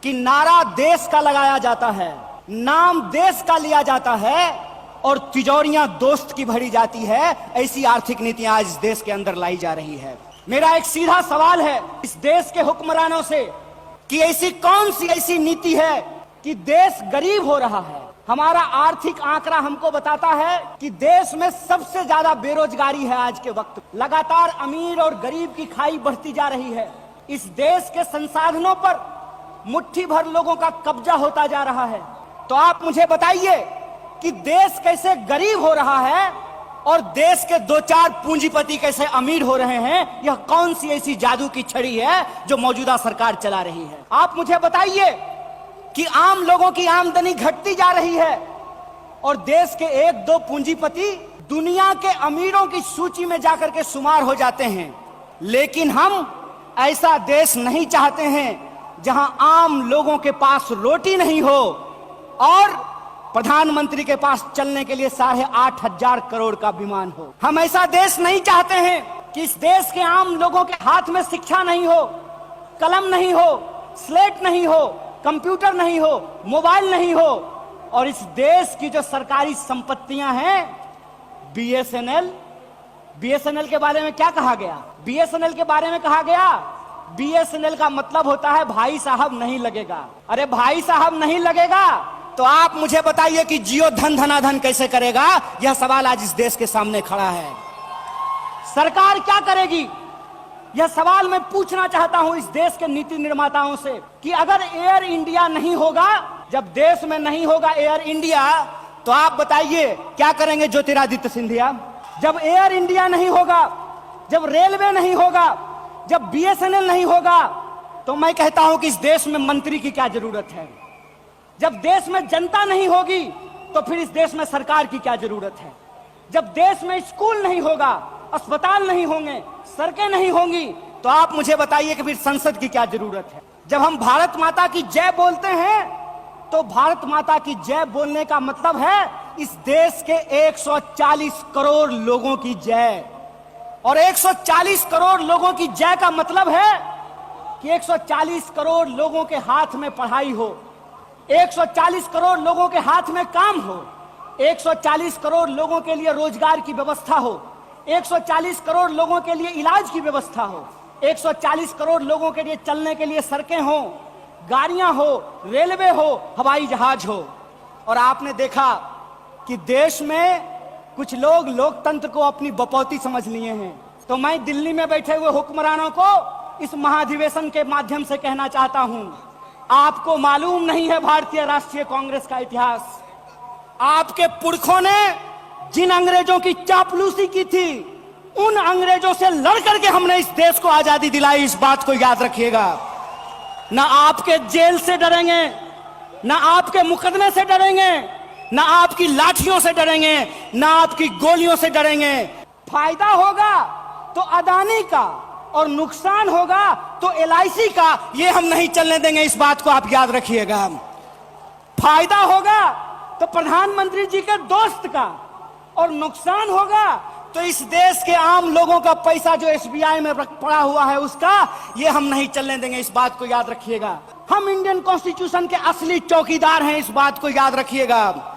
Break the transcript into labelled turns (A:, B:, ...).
A: कि नारा देश का लगाया जाता है, नाम देश का लिया जाता है और तिजोरियां दोस्त की भरी जाती है। ऐसी आर्थिक नीतियां आज इस देश के अंदर लाई जा रही है। मेरा एक सीधा सवाल है इस देश के हुक्मरानों से कि ऐसी कौन सी ऐसी नीति है कि देश गरीब हो रहा है। हमारा आर्थिक आंकड़ा हमको बताता है कि देश में सबसे ज्यादा बेरोजगारी है आज के वक्त। लगातार अमीर और गरीब की खाई बढ़ती जा रही है। इस देश के संसाधनों पर मुट्ठी भर लोगों का कब्जा होता जा रहा है। तो आप मुझे बताइए कि देश कैसे गरीब हो रहा है और देश के दो चार पूंजीपति कैसे अमीर हो रहे हैं। यह कौन सी ऐसी जादू की छड़ी है जो मौजूदा सरकार चला रही है। आप मुझे बताइए कि आम लोगों की आमदनी घटती जा रही है और देश के एक दो पूंजीपति दुनिया के अमीरों की सूची में जाकर के शुमार हो जाते हैं। लेकिन हम ऐसा देश नहीं चाहते हैं जहां आम लोगों के पास रोटी नहीं हो और प्रधानमंत्री के पास चलने के लिए 8,500 करोड़ का विमान हो। हम ऐसा देश नहीं चाहते हैं कि इस देश के आम लोगों के हाथ में शिक्षा नहीं हो, कलम नहीं हो, स्लेट नहीं हो, कंप्यूटर नहीं हो, मोबाइल नहीं हो और इस देश की जो सरकारी संपत्तियां हैं, बीएसएनएल के बारे में क्या कहा गया? बीएसएनएल के बारे में कहा गया बीएसएनएल का मतलब होता है भाई साहब नहीं लगेगा। अरे भाई साहब नहीं लगेगा तो आप मुझे बताइए कि जियो धन धनाधन कैसे करेगा? यह सवाल आज इस देश के सामने खड़ा है। सरकार क्या करेगी? यह सवाल मैं पूछना चाहता हूं इस देश के नीति निर्माताओं से कि अगर एयर इंडिया नहीं होगा, जब देश में नहीं होगा एयर इंडिया, तो आप बताइए क्या करेंगे ज्योतिरादित्य सिंधिया? जब एयर इंडिया नहीं होगा, जब रेलवे नहीं होगा, जब बीएसएनएल नहीं होगा, तो मैं कहता हूं कि इस देश में मंत्री की क्या जरूरत है। जब देश में जनता नहीं होगी तो फिर इस देश में सरकार की क्या जरूरत है। जब देश में स्कूल नहीं होगा, अस्पताल नहीं होंगे, सड़कें नहीं होंगी, तो आप मुझे बताइए कि फिर संसद की क्या जरूरत है। जब हम भारत माता की जय बोलते हैं तो भारत माता की जय बोलने का मतलब है इस देश के 140 करोड़ लोगों की जय। और 140 करोड़ लोगों की जय का मतलब है कि 140 करोड़ लोगों के हाथ में पढ़ाई हो, 140 करोड़ लोगों के हाथ में काम हो, 140 करोड़ लोगों के लिए रोजगार की व्यवस्था हो, 140 करोड़ लोगों के लिए इलाज की व्यवस्था हो, 140 करोड़ लोगों के लिए चलने के लिए सड़कें हो, गाड़ियां हो, रेलवे हो, हवाई जहाज हो। और आपने देखा कि देश में कुछ लोग लोकतंत्र को अपनी बपौती समझ लिए हैं। तो मैं दिल्ली में बैठे हुए हुक्मरानों को इस महाधिवेशन के माध्यम से कहना चाहता हूं, आपको मालूम नहीं है भारतीय राष्ट्रीय कांग्रेस का इतिहास। आपके पुरखों ने जिन अंग्रेजों की चापलूसी की थी, उन अंग्रेजों से लड़ करके हमने इस देश को आजादी दिलाई। इस बात को याद रखिएगा। ना आपके जेल से डरेंगे, ना आपके मुकदमे से डरेंगे, ना आपकी लाठियों से डरेंगे, ना आपकी गोलियों से डरेंगे। फायदा होगा तो अदानी का और नुकसान होगा तो एलआईसी का, ये हम नहीं चलने देंगे। इस बात को आप याद रखिएगा। फायदा होगा तो प्रधानमंत्री जी के दोस्त का और नुकसान होगा तो इस देश के आम लोगों का पैसा जो एसबीआई में पड़ा हुआ है उसका, ये हम नहीं चलने देंगे। इस बात को याद रखिएगा। हम इंडियन कॉन्स्टिट्यूशन के असली चौकीदार हैं, इस बात को याद रखिएगा।